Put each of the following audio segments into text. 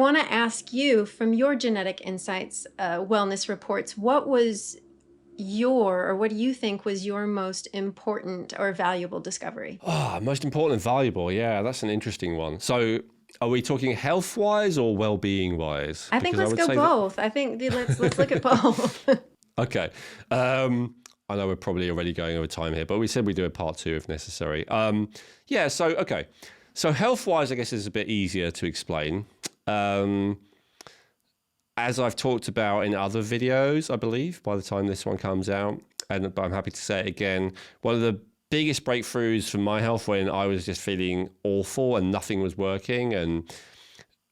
want to ask you, from your Genetic Insights wellness reports, what was or what do you think was your most important or valuable discovery? Most important and valuable. Yeah, that's an interesting one. So are we talking health wise or well-being wise? I think Because I let's would go say both. I think let's look at both. okay. I know we're probably already going over time here, but we said we do a part two if necessary. Yeah, so, okay. So health-wise, I guess, is a bit easier to explain. As I've talked about in other videos, I believe, by the time this one comes out, but I'm happy to say it again, one of the biggest breakthroughs for my health when I was just feeling awful and nothing was working, and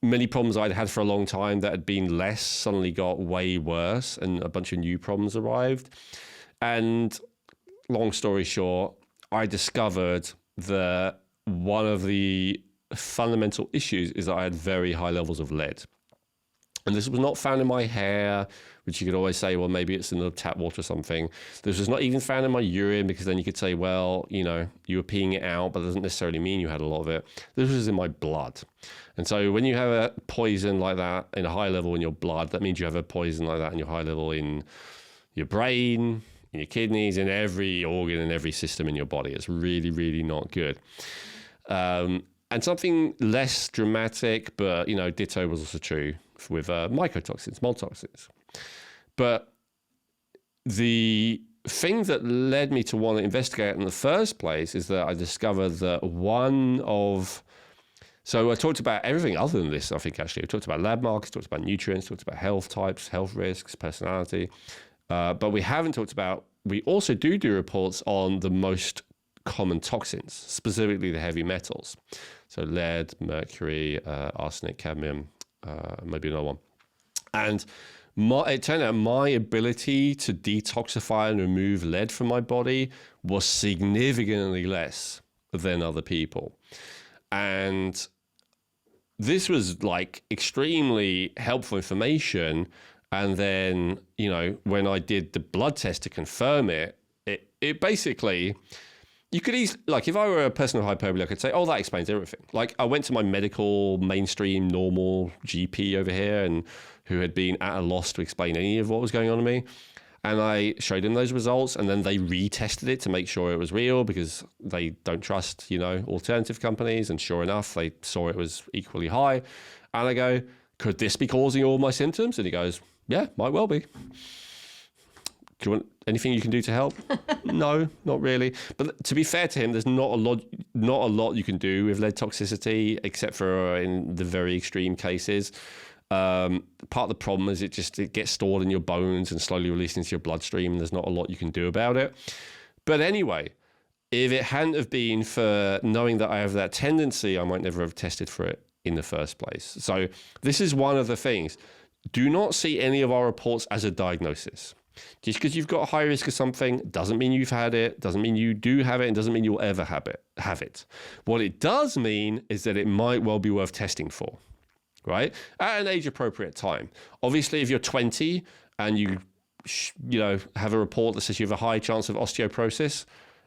many problems I'd had for a long time that had been less suddenly got way worse, and a bunch of new problems arrived. And long story short, I discovered that one of the fundamental issues is that I had very high levels of lead. And this was not found in my hair, which you could always say, well, maybe it's in the tap water or something. This was not even found in my urine, because then you could say, well, you know, you were peeing it out, but it doesn't necessarily mean you had a lot of it. This was in my blood. And so when you have a poison like that in a high level in your blood, that means you have a poison like that in your high level in your brain, in your kidneys, in every organ and every system in your body. It's really, really not good. And something less dramatic, but, you know, ditto was also true with mycotoxins, mold toxins. But the thing that led me to want to investigate in the first place is that I discovered that so I talked about everything other than this, I think, actually. I talked about lab markers, talked about nutrients, talked about health types, health risks, personality. But we haven't talked about, we also do reports on the most common toxins, specifically the heavy metals. So lead, mercury, arsenic, cadmium, maybe another one. And it turned out my ability to detoxify and remove lead from my body was significantly less than other people. And this was like extremely helpful information. And then, you know, when I did the blood test to confirm it basically, you could easily, like, if I were a person of hyperbole, I could say, oh, that explains everything. Like, I went to my medical, mainstream, normal GP over here, and who had been at a loss to explain any of what was going on to me. And I showed him those results, and then they retested it to make sure it was real, because they don't trust, you know, alternative companies. And sure enough, they saw it was equally high. And I go, could this be causing all my symptoms? And he goes, yeah, might well be. Do you want anything you can do to help? No, not really. But to be fair to him, there's not a lot you can do with lead toxicity, except for in the very extreme cases. Part of the problem is it gets stored in your bones and slowly released into your bloodstream, and there's not a lot you can do about it. But anyway, if it hadn't have been for knowing that I have that tendency, I might never have tested for it in the first place. So this is one of the things. Do not see any of our reports as a diagnosis. Just because you've got a high risk of something doesn't mean you've had it, doesn't mean you do have it, and doesn't mean you'll ever have it. What it does mean is that it might well be worth testing for, right? At an age-appropriate time. Obviously, if you're 20 and you have a report that says you have a high chance of osteoporosis,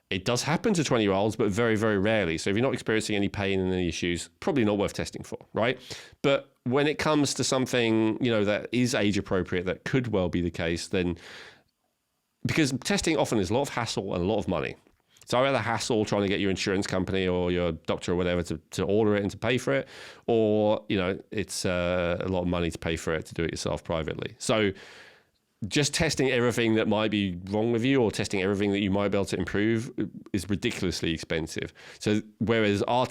it does happen to 20-year-olds, but very, very rarely. So if you're not experiencing any pain and any issues, probably not worth testing for, right? But when it comes to something, you know, that is age appropriate, that could well be the case, then because testing often is a lot of hassle and a lot of money. So I'd rather hassle trying to get your insurance company or your doctor or whatever to order it and to pay for it, or, you know, it's a lot of money to pay for it to do it yourself privately. So just testing everything that might be wrong with you, or testing everything that you might be able to improve, is ridiculously expensive. So whereas our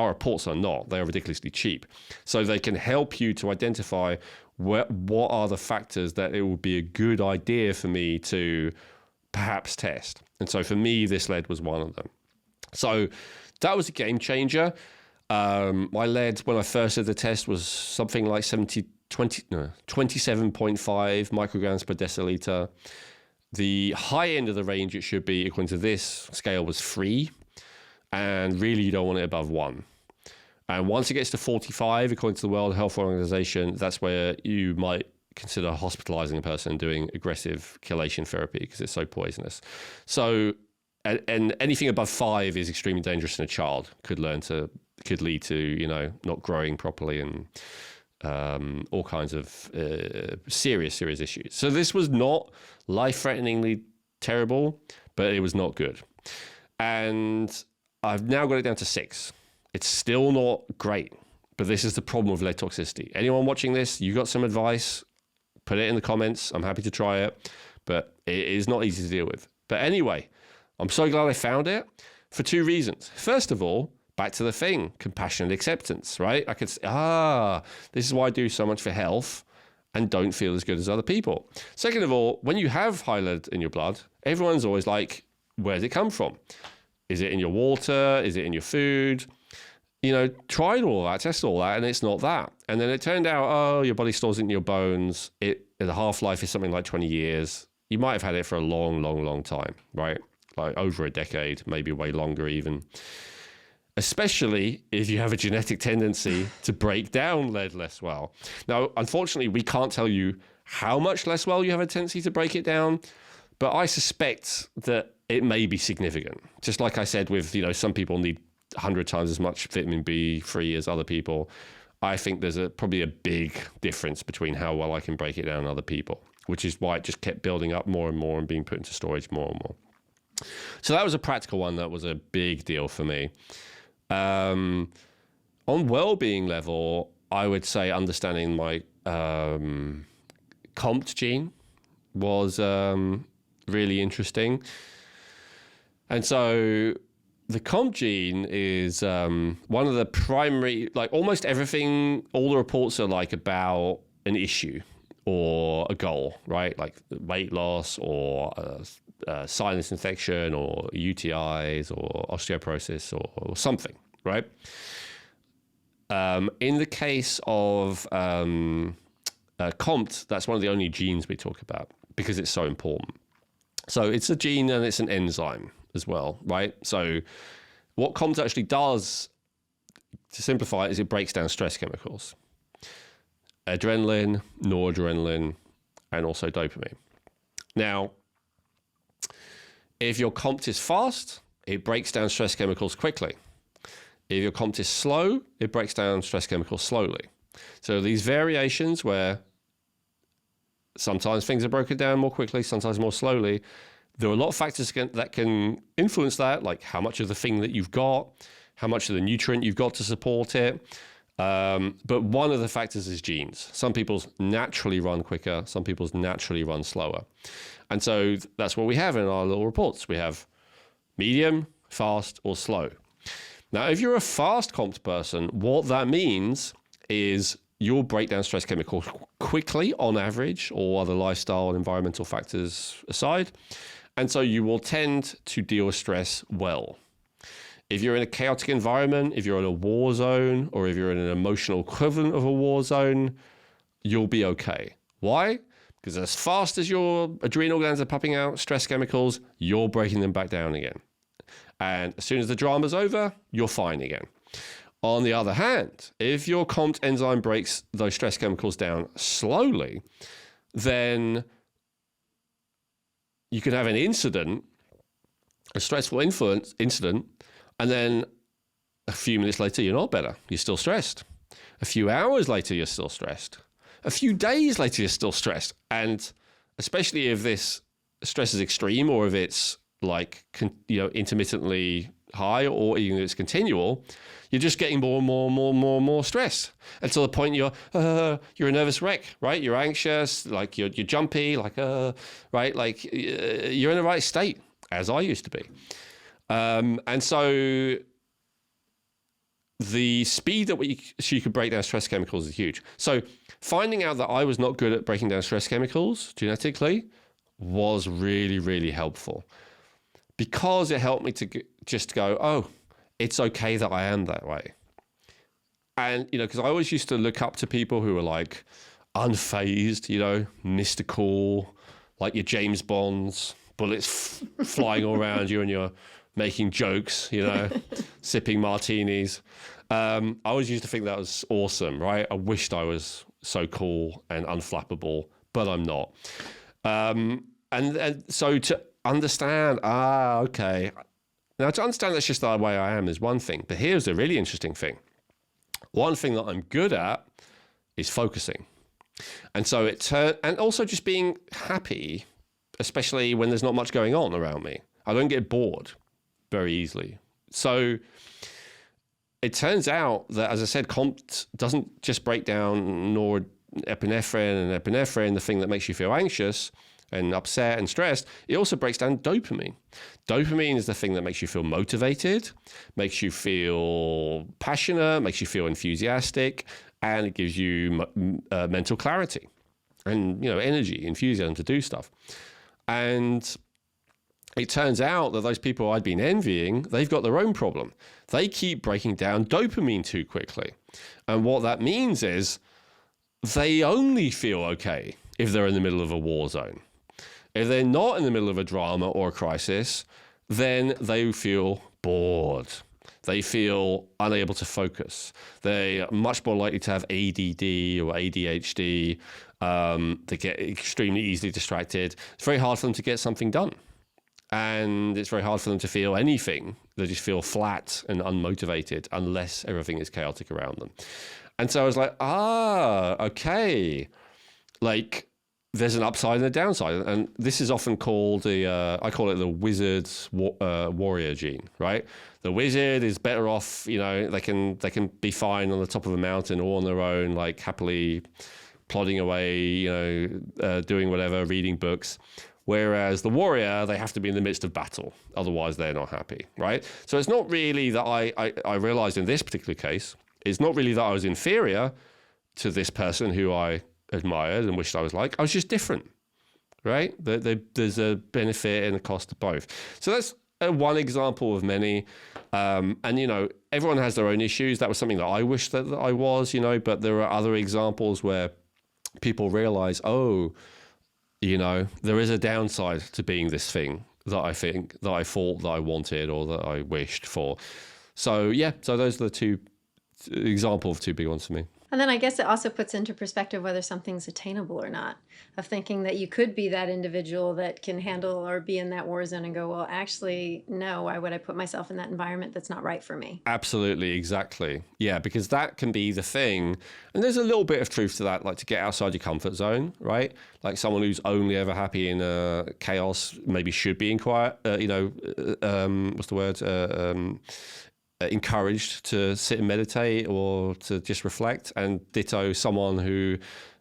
reports are not, they are ridiculously cheap. So they can help you to identify what are the factors that it would be a good idea for me to perhaps test. And so for me, this lead was one of them. So that was a game changer. My lead, when I first did the test, was something like 27.5 micrograms per deciliter. The high end of the range it should be, according to this scale, was 3. And really, you don't want it above 1. And once it gets to 45, according to the World Health Organization, that's where you might consider hospitalizing a person and doing aggressive chelation therapy, because it's so poisonous. So, and anything above 5 is extremely dangerous in a child, could learn to could lead to, not growing properly and all kinds of serious issues. So this was not life-threateningly terrible, but it was not good. And I've now got it down to 6. It's still not great, but this is the problem with lead toxicity. Anyone watching this, you got some advice, put it in the comments. I'm happy to try it, but it is not easy to deal with. But anyway, I'm so glad I found it for 2 reasons. First of all, back to the thing, compassionate acceptance, right? I could say, this is why I do so much for health and don't feel as good as other people. Second of all, when you have high lead in your blood, everyone's always like, where's it come from? Is it in your water? Is it in your food? Tried all that, tested all that, and it's not that. And then it turned out, your body stores it in your bones. The half-life is something like 20 years. You might have had it for a long, long, long time, right? Like over a decade, maybe way longer even. Especially if you have a genetic tendency to break down lead less well. Now, unfortunately, we can't tell you how much less well you have a tendency to break it down, but I suspect that it may be significant. Just like I said with, some people need 100 times as much vitamin B3 as other people. I think there's probably a big difference between how well I can break it down and other people, which is why it just kept building up more and more and being put into storage more and more. So that was a practical one that was a big deal for me. On well-being level, I would say understanding my COMT gene was really interesting. And so the COMT gene is one of the primary, like almost everything, all the reports are like about an issue or a goal, right? Like weight loss or sinus infection or UTIs or osteoporosis or something, right? In the case of COMT, that's one of the only genes we talk about because it's so important. So it's a gene and it's an enzyme as well, right? So what COMT actually does, to simplify it, is it breaks down stress chemicals. Adrenaline, noradrenaline, and also dopamine. Now, if your COMT is fast, it breaks down stress chemicals quickly. If your COMT is slow, it breaks down stress chemicals slowly. So these variations where sometimes things are broken down more quickly, sometimes more slowly, there are a lot of factors that can influence that, like how much of the thing that you've got, how much of the nutrient you've got to support it. But one of the factors is genes. Some people's naturally run quicker, some people's naturally run slower. And so that's what we have in our little reports. We have medium, fast, or slow. Now, if you're a fast COMT person, what that means is you'll break down stress chemicals quickly on average, or other lifestyle and environmental factors aside. And so you will tend to deal with stress well. If you're in a chaotic environment, if you're in a war zone, or if you're in an emotional equivalent of a war zone, you'll be okay. Why? Because as fast as your adrenal glands are popping out stress chemicals, you're breaking them back down again. And as soon as the drama's over, you're fine again. On the other hand, if your COMT enzyme breaks those stress chemicals down slowly, then you can have an incident, a stressful incident, and then a few minutes later, you're not better. You're still stressed. A few hours later, you're still stressed. A few days later, you're still stressed. And especially if this stress is extreme, or if it's like, intermittently high, or even if it's continual, you're just getting more and more stress until the point you're a nervous wreck, right? You're anxious, like you're jumpy, like right, like you're in the right state, as I used to be. And so the speed at which you could break down stress chemicals is huge. So finding out that I was not good at breaking down stress chemicals genetically was really, really helpful, because it helped me to just go, oh, it's okay that I am that way. And, because I always used to look up to people who were like unfazed, Mr. Cool, like your James Bonds, bullets flying all around you, and you're making jokes, sipping martinis. I always used to think that was awesome, right? I wished I was so cool and unflappable, but I'm not. And so to understand, okay, Now, to understand that's just the way I am is one thing, but here's the really interesting thing. One thing that I'm good at is focusing. And so and also just being happy, especially when there's not much going on around me. I don't get bored very easily. So it turns out that, as I said, COMT doesn't just break down norepinephrine, the thing that makes you feel anxious and upset and stressed. It also breaks down dopamine. Dopamine is the thing that makes you feel motivated, makes you feel passionate, makes you feel enthusiastic, and it gives you mental clarity and, energy, enthusiasm to do stuff. And it turns out that those people I'd been envying, they've got their own problem. They keep breaking down dopamine too quickly. And what that means is they only feel okay if they're in the middle of a war zone. If they're not in the middle of a drama or a crisis, then they feel bored. They feel unable to focus. They're much more likely to have ADD or ADHD. They get extremely easily distracted. It's very hard for them to get something done. And it's very hard for them to feel anything. They just feel flat and unmotivated unless everything is chaotic around them. And so I was like, okay. Like, there's an upside and a downside. And this is often called I call it the wizard warrior gene, right? The wizard is better off, they can be fine on the top of a mountain or on their own, like happily plodding away, doing whatever, reading books. Whereas the warrior, they have to be in the midst of battle. Otherwise, they're not happy, right? So it's not really that I realized in this particular case, it's not really that I was inferior to this person who I admired and wished I was like. I was just different, right? There's a benefit and a cost to both. So that's one example of many. And, everyone has their own issues. That was something that I wish that I was, but there are other examples where people realize, there is a downside to being this thing that I thought that I wanted or that I wished for. So, so those are the two examples of two big ones for me. And then I guess it also puts into perspective whether something's attainable or not, of thinking that you could be that individual that can handle or be in that war zone and go, well, actually, no, why would I put myself in that environment that's not right for me? Absolutely, exactly. Yeah, because that can be the thing. And there's a little bit of truth to that, like to get outside your comfort zone, right? Like someone who's only ever happy in chaos maybe should be in quiet, what's the word? Encouraged to sit and meditate or to just reflect, and ditto someone who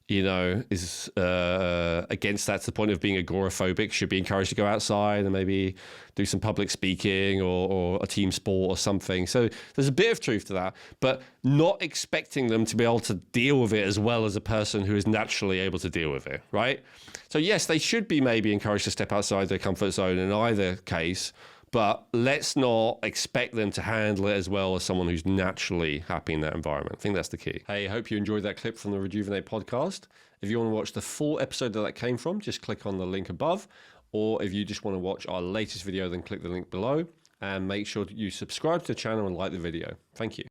is against that to the point of being agoraphobic should be encouraged to go outside and maybe do some public speaking or a team sport or something. So there's a bit of truth to that, but not expecting them to be able to deal with it as well as a person who is naturally able to deal with it, right? So yes, they should be maybe encouraged to step outside their comfort zone in either case, but let's not expect them to handle it as well as someone who's naturally happy in that environment. I think that's the key. Hey, I hope you enjoyed that clip from the Rejuvenate podcast. If you want to watch the full episode that came from, just click on the link above. Or if you just want to watch our latest video, then click the link below. And make sure that you subscribe to the channel and like the video. Thank you.